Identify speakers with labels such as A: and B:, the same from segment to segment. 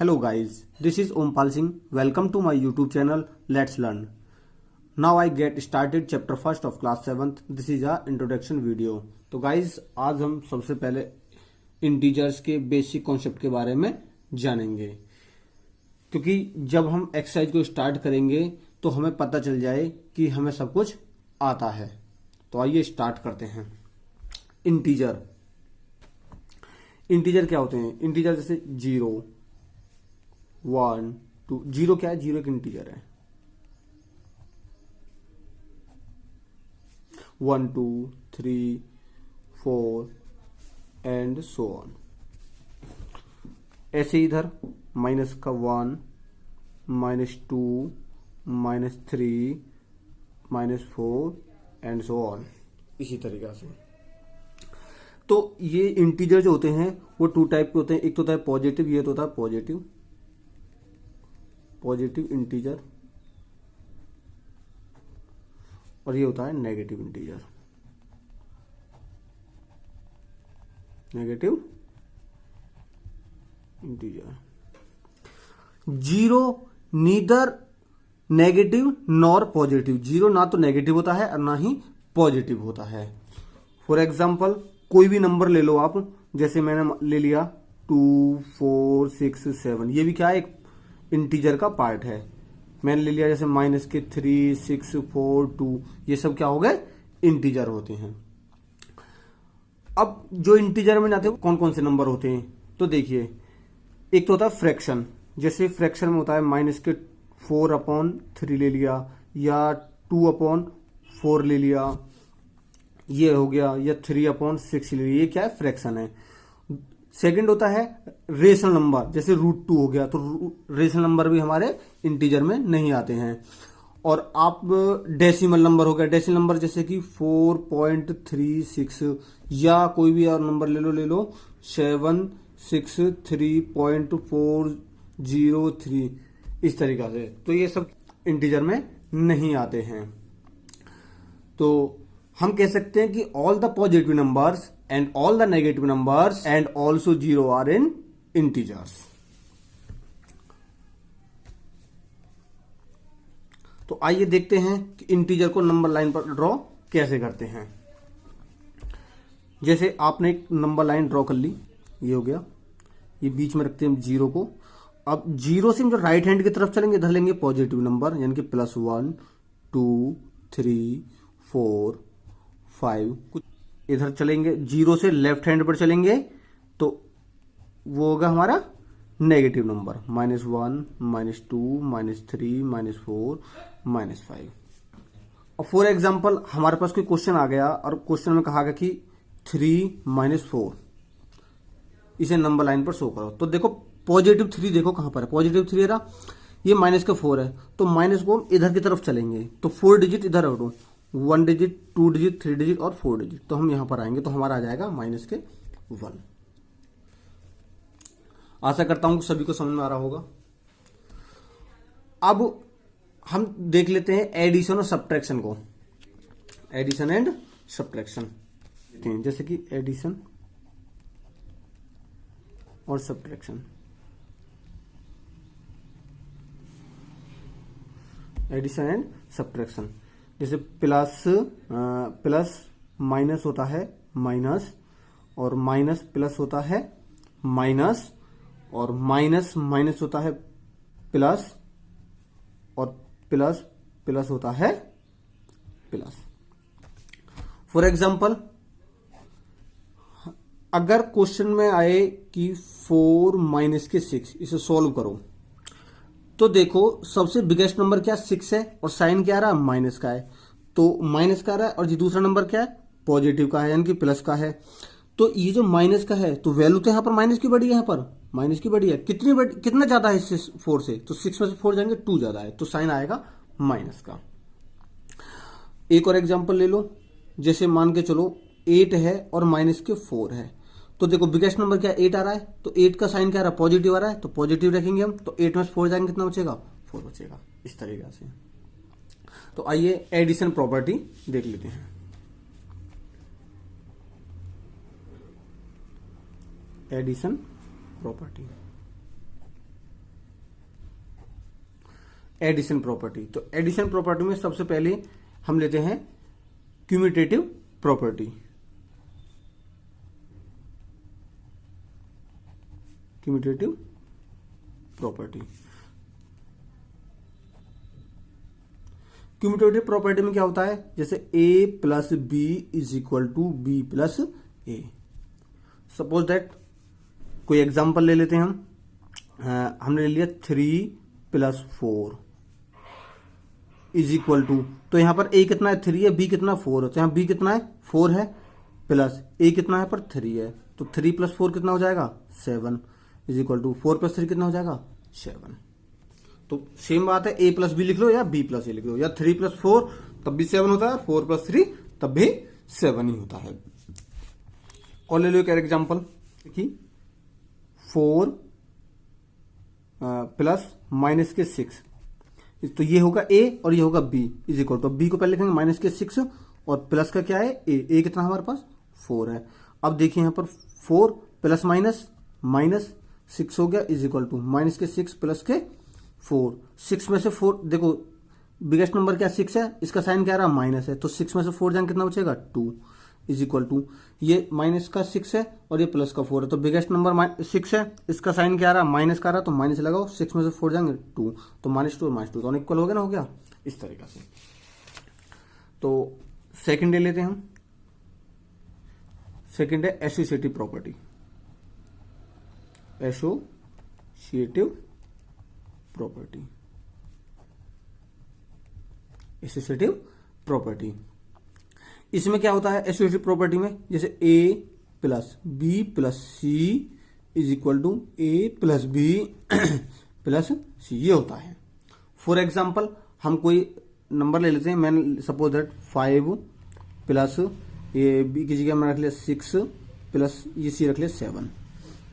A: Hello guys, this is Ompal Singh. Welcome to my YouTube channel Let's Learn. Now I get started chapter first of class 7th. This is a introduction video. तो guys आज हम सबसे पहले integers के basic concept के बारे में जानेंगे, क्योंकि जब हम एक्सरसाइज को स्टार्ट करेंगे तो हमें पता चल जाए कि हमें सब कुछ आता है। तो आइए स्टार्ट करते हैं। इंटीजर क्या होते हैं? इंटीजर जैसे 0, 1, 2। 0 क्या है? 0 एक इंटीजर है। 1, 2, 3, 4 एंड सो ऑन। ऐसे इधर माइनस का 1, -2, -3, -4 एंड सो ऑन, इसी तरीका से। तो ये इंटीजर जो होते हैं वो टू टाइप के होते हैं। एक तो होता है पॉजिटिव, ये तो होता है पॉजिटिव इंटीजर, और ये होता है negative integer. 0 neither negative nor positive. 0 ना तो नेगेटिव होता है और ना ही पॉजिटिव होता है। फॉर एग्जाम्पल कोई भी नंबर ले लो आप, जैसे मैंने ले लिया 2, 4, 6, 7। ये भी क्या है? एक इंटीजर का पार्ट है। मैंने ले लिया जैसे -3, 6, 4, 2। ये सब क्या हो गए? इंटीजर होते हैं। अब जो इंटीजर में आते हैं कौन कौन से नंबर होते हैं? तो देखिए, एक तो होता है फ्रैक्शन। जैसे फ्रैक्शन में होता है -4/3 ले लिया, या 2/4 ले लिया, ये हो गया, या 3/6 ले लिया। ये क्या है? फ्रैक्शन है। सेकंड होता है रेशनल नंबर, जैसे √2 हो गया। तो रेशनल नंबर भी हमारे इंटीजर में नहीं आते हैं। और आप डेसिमल नंबर हो गया। डेसिमल नंबर जैसे कि 4.36, या कोई भी और नंबर ले लो 763.403, इस तरीका से। तो ये सब इंटीजर में नहीं आते हैं। तो हम कह सकते हैं कि all the positive numbers and all the negative numbers and also 0 are in integers. तो आइए देखते हैं कि इंटीजर को नंबर लाइन पर ड्रॉ कैसे करते हैं। जैसे आपने एक नंबर लाइन ड्रॉ कर ली, ये हो गया। ये बीच में रखते हैं हम 0 को। अब 0 से हम जो राइट हैंड की तरफ चलेंगे, इधर लेंगे पॉजिटिव नंबर, यानी कि +1, 2, 3, 4, 5। कुछ इधर चलेंगे। 0 से लेफ्ट हैंड पर चलेंगे तो वो होगा हमारा नेगेटिव नंबर, -1, -2, -3, -4, -5। और फॉर एग्जाम्पल हमारे पास कोई क्वेश्चन आ गया और क्वेश्चन में कहा गया कि 3 - 4 इसे नंबर लाइन पर शो करो। तो देखो पॉजिटिव 3 देखो कहां पर है। पॉजिटिव 3 रहा, ये -4 है, तो माइनस को हम इधर की तरफ चलेंगे तो 4 डिजिट इधर हटो, 1 डिजिट, 2 डिजिट, 3 डिजिट और 4 डिजिट। तो हम यहां पर आएंगे तो हमारा आ जाएगा -1। आशा करता हूं कि सभी को समझ में आ रहा होगा। अब हम देख लेते हैं एडिशन और सब्ट्रैक्शन को। एडिशन एंड सब्ट्रैक्शन, जैसे कि एडिशन और सब्ट्रैक्शन। एडिशन एंड सब्ट्रैक्शन, जैसे प्लस माइनस होता है माइनस, और माइनस प्लस होता है माइनस, और माइनस माइनस होता है प्लस, और प्लस प्लस होता है प्लस। फॉर एग्जाम्पल अगर क्वेश्चन में आए कि 4 - 6 इसे सॉल्व करो, तो देखो सबसे बिगेस्ट नंबर क्या 6 है, और साइन क्या आ रहा है? माइनस का है। तो माइनस का आ रहा है, और जी दूसरा नंबर क्या है? पॉजिटिव का है, यानी कि प्लस का है। तो ये जो माइनस का है, तो वैल्यू तो यहां पर माइनस की बड़ी है, यहां पर माइनस की बड़ी है। कितना ज्यादा है इससे 4 से? तो 6 में से 4 जाएंगे 2 ज्यादा है, तो साइन आएगा माइनस का। एक और एग्जाम्पल ले लो, जैसे मान के चलो 8 है और -4 है। तो देखो बिगेस्ट नंबर क्या 8 आ रहा है, तो 8 का साइन क्या आ रहा है? पॉजिटिव आ रहा है, तो पॉजिटिव रखेंगे हम। तो 8 में से 4 जाएंगे, कितना बचेगा? 4 बचेगा, इस तरीके से। तो आइए एडिशन प्रॉपर्टी देख लेते हैं। Addition property, addition property. तो एडिशन प्रॉपर्टी में सबसे पहले हम लेते हैं commutative property. Commutative property, commutative property में क्या होता है, जैसे a plus b is equal to b plus a. Suppose that कोई एग्जांपल ले लेते हैं हम। हमने ले लिया 3 प्लस 4 इज इक्वल टू, तो यहां पर a कितना है 3 है, b कितना 4 है, तो यहां b कितना है 4 है, प्लस a कितना है पर 3 है, तो 3 प्लस 4 कितना हो जाएगा 7 इज इक्वल टू 4 प्लस 3 कितना हो जाएगा 7। तो सेम बात है, a प्लस बी लिख लो या b प्लस ए लिख लो, या 3 प्लस 4 तब भी 7 होता है, 4 प्लस 3 तब भी 7 ही होता है। और ले लो एक एग्जाम्पल, देखिए 4 प्लस माइनस के 6, तो ये होगा a और ये होगा b is equal to, b को पहले लिखेंगे माइनस के 6 और प्लस का क्या है a कितना हमारे पास 4 है। अब देखिए यहां पर 4 प्लस माइनस माइनस 6 हो गया इज इक्वल टू माइनस के 6 प्लस के 4, 6 में से 4 देखो बिगेस्ट नंबर क्या 6 है, इसका साइन क्या आ रहा माइनस है, तो 6 में से 4 जाएंगे कितना बचेगा 2 इज इक्वल टू, ये माइनस का 6 है और ये प्लस का 4 है, तो बिगेस्ट नंबर 6 है, इसका साइन क्या आ रहा माइनस का आ रहा, तो माइनस लगाओ, 6 में से 4 जाएंगे 2, तो -2 और -2 दोनों इक्वल हो गया ना, हो गया इस तरीका से। तो सेकंड डे लेते हैं हम, सेकंड है associative property. Associative property, associative property, इसमें क्या होता है एसोसिएटिव प्रॉपर्टी में, जैसे a plus B plus C is equal to A plus B plus C, ये होता है। फॉर एग्जाम्पल हम कोई नंबर ले लेते हैं, मैंने सपोज दैट 5 प्लस ये बी की जगह मैं रख लिया 6 प्लस ये सी रख लिया 7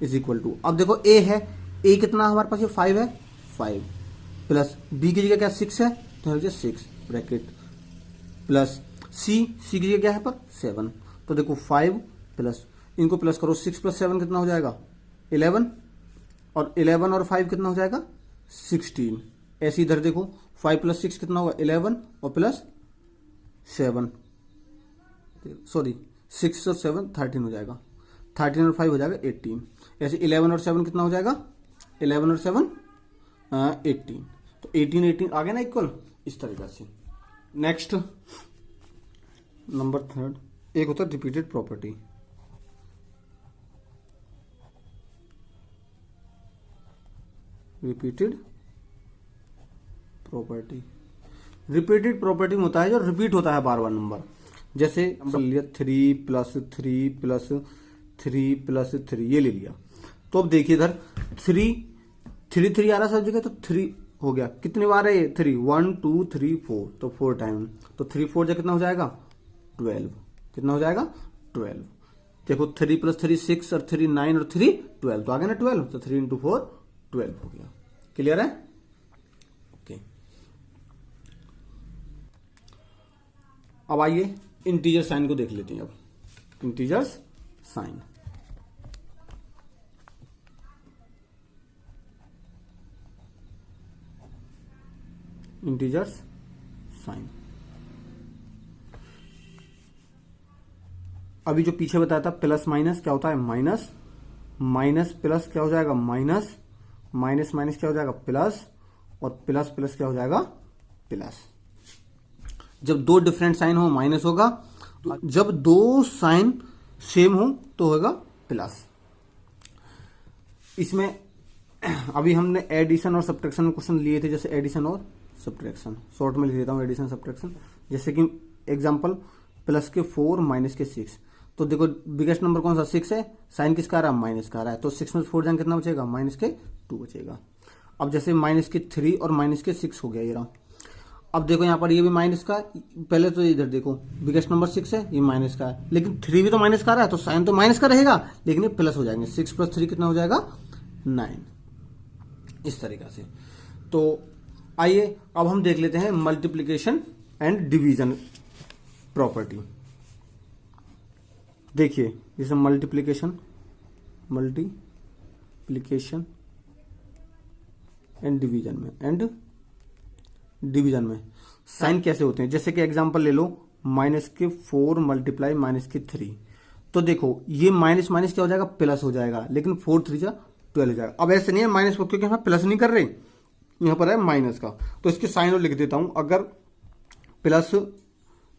A: इज इक्वल टू, अब देखो a है, a कितना हमारे पास ये 5 है, 5 प्लस b की जगह क्या 6 है, तो 6 ब्रैकेट प्लस c की जगह क्या है पर 7, तो देखो 5 प्लस इनको प्लस करो, 6 प्लस 7 कितना हो जाएगा 11, और 11 और 5 कितना हो जाएगा 16। ऐसे इधर देखो 5 प्लस 6 कितना होगा 11 और प्लस 7, सॉरी 6 और 7 13 हो जाएगा, 13 और 5 हो जाएगा 18। ऐसे 11 और 7 कितना हो जाएगा 11 और 7 18, तो 18 आ गया ना इक्वल, इस तरीका से। नेक्स्ट नंबर थर्ड, एक होता है repeated property. Repeated property, repeated property में होता है जो रिपीट होता है बार बार नंबर, जैसे नंबर लिया 3 प्लस 3 प्लस 3 प्लस 3 ये ले लिया, तो अब देखिए इधर 3 आ रहा सब जगह, तो 3 हो गया, कितनी बार है ये 3, 1 2 3 4, तो 4 टाइम, तो 3 4 जा कितना हो जाएगा 12, कितना हो जाएगा 12। देखो 3 प्लस 3 6 और 3 9 और 3 12, तो आ गया ना 12, तो 3 इंटू 4 12 हो गया। क्लियर है? ओके, अब आइए इंटीजर साइन को देख लेते हैं। अब इंटीजर्स साइन, इंटीजर्स साइन, अभी जो पीछे बताया था प्लस माइनस क्या होता है माइनस, माइनस प्लस क्या हो जाएगा माइनस, माइनस माइनस क्या हो जाएगा प्लस, और प्लस प्लस क्या हो जाएगा प्लस। जब दो डिफरेंट साइन हो माइनस होगा, जब दो साइन सेम हो तो होगा प्लस। इसमें अभी हमने एडिशन और सब्ट्रैक्शन में क्वेश्चन लिए थे, जैसे एडिशन और सब्ट्रैक्शन, शॉर्ट में लिख देता हूं एडिशन सब्ट्रैक्शन, जैसे कि एग्जांपल प्लस के 4 माइनस के 6, तो देखो बिगेस्ट नंबर कौन सा 6 है, साइन किसका आ रहा है माइनस का आ रहा है, तो 6 में 4 जाएंगे कितना बचेगा माइनस के 2 बचेगा। अब जैसे माइनस के 3 और माइनस के 6 हो गया ये रहा। अब देखो यहाँ पर ये भी माइनस का, पहले तो इधर देखो बिगेस्ट नंबर 6 है, ये माइनस का है, लेकिन 3 भी तो माइनस का आ रहा है, तो साइन तो माइनस का रहेगा, लेकिन ये प्लस हो जाएंगे, 6 प्लस 3 कितना हो जाएगा 9, इस तरीका से। तो आइए अब हम देख लेते हैं मल्टीप्लीकेशन एंड डिवीजन प्रॉपर्टी। देखिए जैसे मल्टीप्लीकेशन एंड डिवीजन में, एंड डिवीजन में साइन कैसे होते हैं, जैसे कि एग्जांपल ले लो -4 मल्टीप्लाई -3। तो देखो ये माइनस माइनस क्या हो जाएगा, प्लस हो जाएगा, लेकिन 4 3 जा 12 हो जाएगा। अब ऐसे नहीं है माइनस, क्योंकि हम प्लस नहीं कर रहे, यहाँ पर है माइनस का, तो इसके साइन और लिख देता हूं। अगर प्लस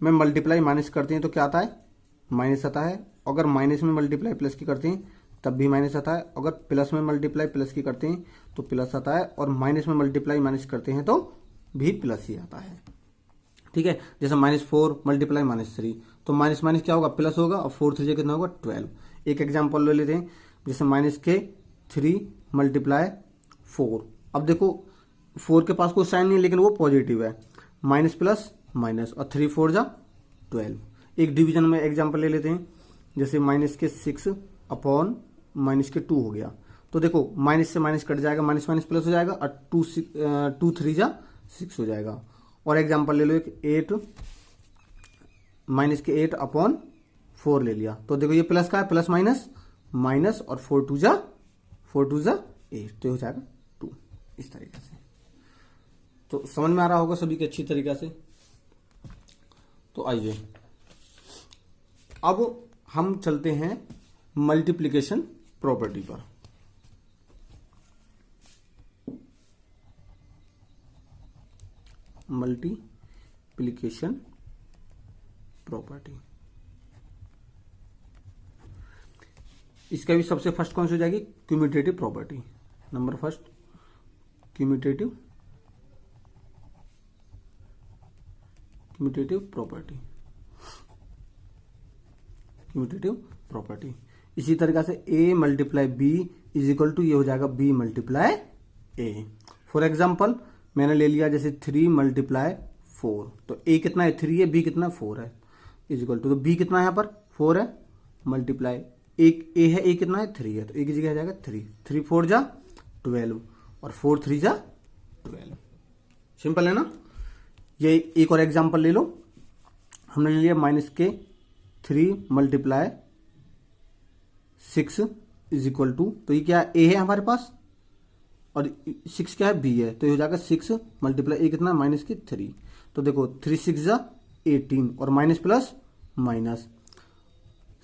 A: में मल्टीप्लाई माइनस करते हैं तो क्या आता है, माइनस आता है। अगर माइनस में मल्टीप्लाई प्लस की करते हैं तब भी माइनस आता है। अगर प्लस में मल्टीप्लाई प्लस की करते हैं तो प्लस आता है, और माइनस में मल्टीप्लाई माइनस करते हैं तो भी प्लस ही आता है। ठीक है, जैसे -4 मल्टीप्लाई -3, तो माइनस माइनस क्या होगा, प्लस होगा, और 4 3 कितना होगा 12। एक एग्जाम्पल ले लेते हैं, जैसे -3 मल्टीप्लाई 4। अब देखो 4 के पास कोई साइन नहीं है, लेकिन वो पॉजिटिव है, माइनस प्लस माइनस, और 3 4 जा 12। एक डिवीजन में एग्जाम्पल ले लेते हैं, जैसे -6 अपॉन -2 हो गया। तो देखो माइनस से माइनस कट जाएगा, माइनस माइनस प्लस हो जाएगा, और 2 3 जा 6 हो जाएगा। और एग्जाम्पल ले लो एक 8 -8 अपॉन 4 ले लिया। तो देखो ये प्लस का है, प्लस माइनस माइनस, और 4 2 जा 8, तो हो जाएगा 2। इस तरीके से तो समझ में आ रहा होगा सभी के अच्छी तरीके से। तो आइए अब हम चलते हैं मल्टीप्लिकेशन प्रॉपर्टी पर। मल्टीप्लिकेशन प्रॉपर्टी, इसका भी सबसे फर्स्ट कौन सी हो जाएगी, commutative property. Number first commutative property, commutative property. इसी तरीके से a multiply b is equal to ये हो जाएगा b multiply a। For example मैंने ले लिया जैसे 3 मल्टीप्लाई 4, तो a कितना है 3 है, b कितना 4 है, इज इक्वल टू, तो b कितना है यहाँ पर 4 है, मल्टीप्लाई एक a है, a कितना है 3 है, तो a की जगह आ जाएगा 3 4 जा 12, और 4 3 जा 12। सिंपल है ना। ये एक और एग्जाम्पल ले लो, हमने ले लिया -3 मल्टीप्लाई 6 इज इक्वल टू, तो ये क्या है a है हमारे पास, और 6 क्या है b है, तो ये हो जाएगा 6 मल्टीप्लाई a कितना -3। तो देखो 3 6 जा 18, और माइनस प्लस माइनस,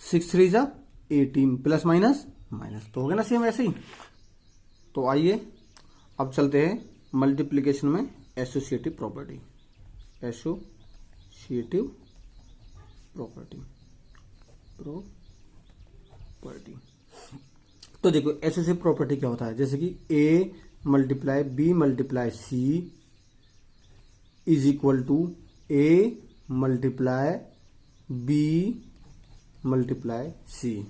A: 6 3 जा 18, प्लस माइनस माइनस, तो हो गया ना सेम ऐसे ही। तो आइए अब चलते हैं मल्टीप्लिकेशन में एसोसिएटिव प्रॉपर्टी। एसोसिएटिव प्रॉपर्टी तो देखो एसोसिएटिव प्रॉपर्टी क्या होता है, जैसे कि a multiply b multiply c is equal to a multiply b multiply c।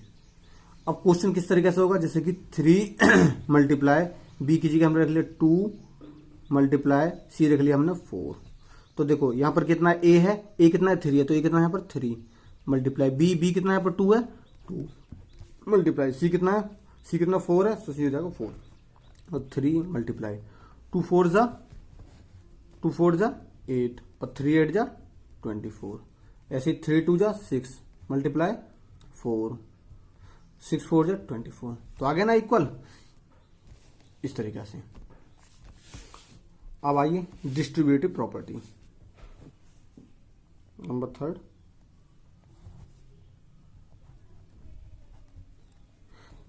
A: अब क्वेश्चन किस तरीके से होगा, जैसे कि 3 मल्टीप्लाई b की जगह हमने रख लिया 2 मल्टीप्लाई c रख लिया हमने 4। तो देखो यहां पर कितना a है, a कितना है 3 है, तो ये कितना है यहाँ पर 3 मल्टीप्लाई b कितना है यहाँ पर 2 है 2 मल्टीप्लाई c कितना है, c कितना 4 है, तो c हो जाएगा 4, और 3 मल्टीप्लाई 2 4 जा 8, और 3 8 जा 24, ऐसे 3 2 जा 6 मल्टीप्लाई 4 6 4 जा 24, तो आ गया ना इक्वल। इस तरीके से अब आइए distributive property. Number third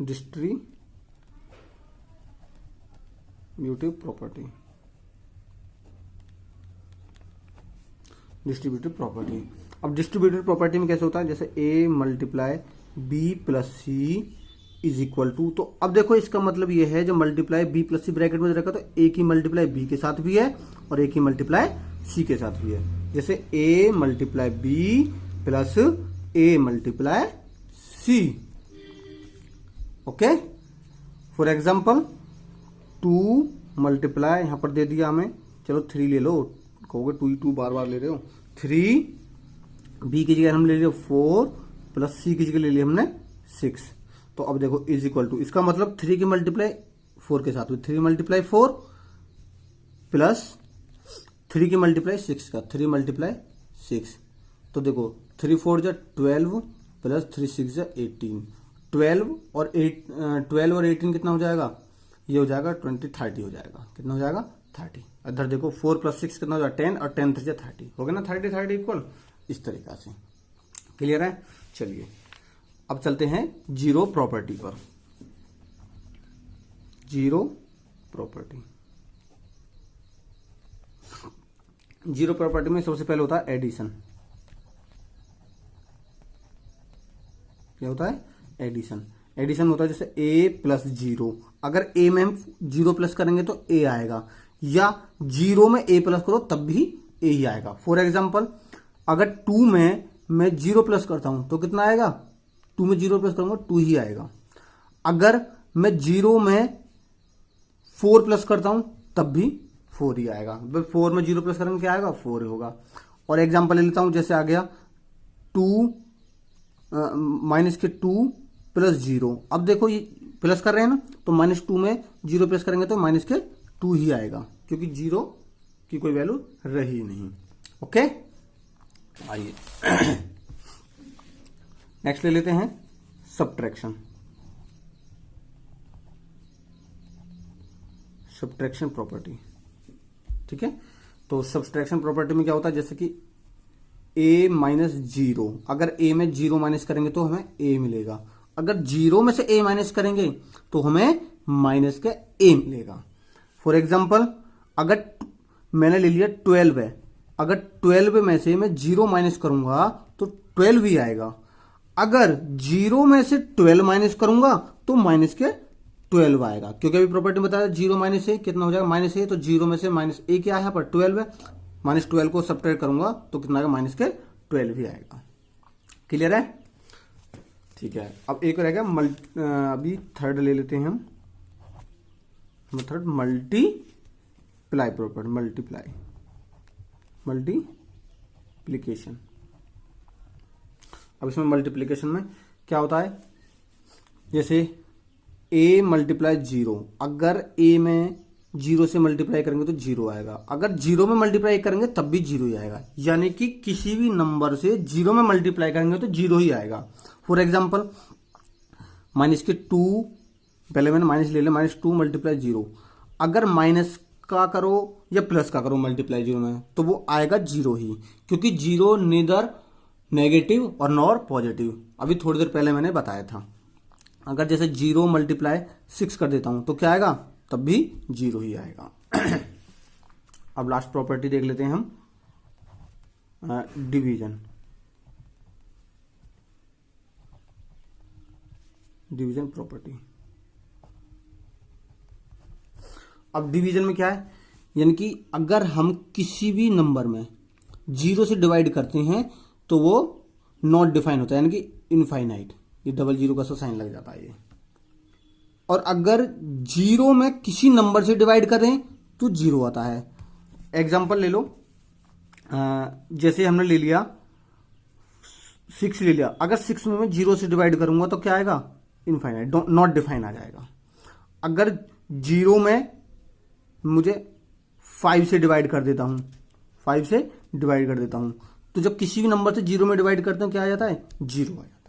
A: distributive property. Distributive property, अब डिस्ट्रीब्यूटिव प्रॉपर्टी में कैसे होता है, जैसे a multiply b plus C is equal to, तो अब देखो इसका मतलब ये है जो multiply b plus c bracket में रखा, तो a की मल्टीप्लाई b के साथ भी है और a की मल्टीप्लाई c के साथ भी है। जैसे a multiply b plus a multiply c, okay. For example 2 multiply यहां पर दे दिया हमें, चलो 3 ले लो, कहोगे 2 बार बार ले रहे हो, 3 b की जगह हम ले लिया 4 प्लस c की जगह ले लिया हमने 6। तो अब देखो इज इक्वल टू, इसका मतलब 3 की मल्टीप्लाई 4 के साथ हुई, 3 मल्टीप्लाई 4 प्लस 3 की मल्टीप्लाई 6 का 3 मल्टीप्लाई 6। तो देखो 3 4 जा 12 प्लस 3 6 जा 18, 12 और 18 कितना हो जाएगा, ये हो जाएगा 20, 30 हो जाएगा। कितना हो जाएगा? 30। इधर देखो 4 + 6 कितना हो जाएगा? 10 और 10 3 30 हो गया ना, 30 30 इक्वल। इस तरीका से क्लियर है। चलिए अब चलते हैं जीरो प्रॉपर्टी पर। जीरो प्रॉपर्टी, जीरो प्रॉपर्टी में सबसे पहले होता है एडिशन। क्या होता है? एडिशन। एडिशन होता है जैसे a + 0, अगर a में हम 0 प्लस करेंगे तो a आएगा, या 0 में a प्लस करो तब भी a ही आएगा। फॉर एग्जाम्पल अगर 2 में मैं 0 प्लस करता हूं तो कितना आएगा? 2 में 0 प्लस करूंगा 2 ही आएगा। अगर मैं 0 में 4 प्लस करता हूं तब भी 4 ही आएगा। 4 में 0 प्लस करेंगे क्या आएगा? 4 ही होगा। और एग्जाम्पल ले लेता हूं, जैसे आ गया 2 -2 + 0। अब देखो ये प्लस कर रहे हैं ना, तो -2 में 0 प्लस करेंगे तो -2 ही आएगा, क्योंकि 0 की कोई वैल्यू रही नहीं। ओके, आइए नेक्स्ट ले लेते हैं सब्ट्रैक्शन। सब्ट्रैक्शन प्रॉपर्टी, ठीक है। तो सब्ट्रैक्शन प्रॉपर्टी में क्या होता है, जैसे कि a - 0, अगर a में 0 माइनस करेंगे तो हमें a मिलेगा। अगर 0 में से a माइनस करेंगे तो हमें माइनस का a मिलेगा। फॉर एग्जाम्पल अगर मैंने ले लिया 12 है, अगर 12 में से मैं 0 माइनस करूंगा तो 12 ही आएगा। अगर 0 में से 12 माइनस करूंगा तो माइनस के 12 आएगा, क्योंकि अभी प्रॉपर्टी बताया 0 - a कितना हो जाएगा? -a। तो 0 में से -a क्या है यहाँ पर? 12 है। -12 को सब्ट्रैक्ट करूंगा तो कितना आएगा? -12 ही आएगा। क्लियर है? ठीक है। अब एक रहेगा अभी थर्ड ले लेते हैं हम, मेथड मल्टीप्लाई प्रॉपर्टी। मल्टीप्लिकेशन। अब इसमें मल्टीप्लिकेशन में क्या होता है, जैसे a × 0, अगर a में 0 से मल्टीप्लाई करेंगे तो 0 आएगा। अगर 0 में मल्टीप्लाई करेंगे तब भी 0 ही आएगा, यानी कि किसी भी नंबर से 0 में मल्टीप्लाई करेंगे तो 0 ही आएगा। फॉर एग्जाम्पल -2, पहले मैंने माइनस ले लिया, -2 × 0। अगर माइनस का करो या प्लस का करो मल्टीप्लाई 0 में तो वो आएगा 0 ही, क्योंकि 0 नीदर नेगेटिव और नॉर पॉजिटिव। अभी थोड़ी देर पहले मैंने बताया था। अगर जैसे 0 × 6 कर देता हूं तो क्या आएगा? तब भी 0 ही आएगा। अब लास्ट प्रॉपर्टी देख लेते हैं हम, डिवीजन। Division property. अब डिवीजन में क्या है, यानी कि अगर हम किसी भी नंबर में 0 से डिवाइड करते हैं तो वो नॉट डिफाइन होता है, यानी कि इनफाइनाइट। ये डबल 0 का साइन लग जाता है ये। और अगर 0 में किसी नंबर से डिवाइड करें तो 0 आता है। एग्जाम्पल ले लो, जैसे हमने ले लिया 6 ले लिया, अगर 6 में मैं 0 से डिवाइड करूंगा तो क्या आएगा? इनफाइनाइट, नॉट डिफाइन आ जाएगा। अगर 0 में मुझे 5 से डिवाइड कर देता हूं, 5 से डिवाइड कर देता हूं, तो जब किसी भी नंबर से 0 में डिवाइड करते हैं क्या आ जाता है? 0 आ जाता है।